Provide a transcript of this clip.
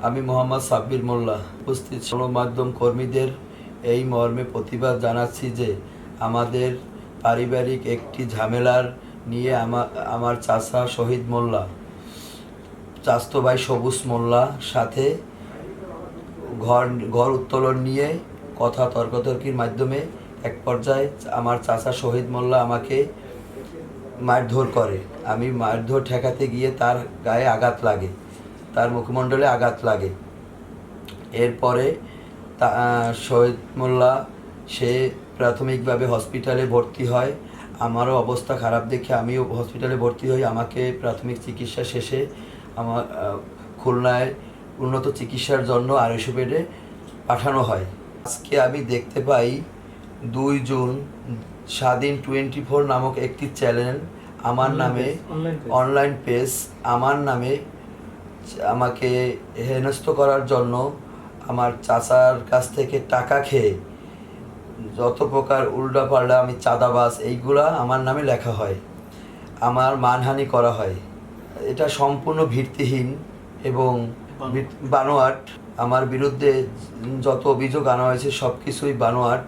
আমি মোহাম্মদ সাব্বির মোল্লা উপস্থিত গণমাধ্যম কর্মীদের এই মর্মে প্রতিবাদ জানাচ্ছি যে আমাদের পারিবারিক একটি ঝামেলার নিয়ে আমার চাচা শহীদ মোল্লা, চাচাতো ভাই সবুজ মোল্লা সাথে ঘর উত্তোলন নিয়ে কথা তর্কাতর্কির মাধ্যমে এক পর্যায়ে আমার চাচা শহীদ মোল্লা আমাকে মারধর করে। আমি মারধর ঠেকাতে গিয়ে তার গায়ে আঘাত লাগে, তার মুখমণ্ডলে আঘাত লাগে। এরপরে শহীদ মোল্লা সে প্রাথমিকভাবে হসপিটালে ভর্তি হয়। আমারও অবস্থা খারাপ দেখে আমিও হসপিটালে ভর্তি হই। আমাকে প্রাথমিক চিকিৎসা শেষে আমার খুলনায় উন্নত চিকিৎসার জন্য 250 বেডে পাঠানো হয়। আজকে আমি দেখতে পাই 2 জুন স্বাধীন 24 নামক একটি চ্যানেল আমার নামে, অনলাইন পেজ আমার নামে আমাকে হেনস্থ করার জন্য আমার চাচার কাছ থেকে টাকা খেয়ে যত প্রকার উল্টাপাল্টা আমি চাঁদাবাজ এইগুলা আমার নামে লেখা হয়, আমার মানহানি করা হয়। এটা সম্পূর্ণ ভিত্তিহীন এবং বানোয়াট। আমার বিরুদ্ধে যত অভিযোগ আনা হয়েছে সব কিছুই বানোয়াট।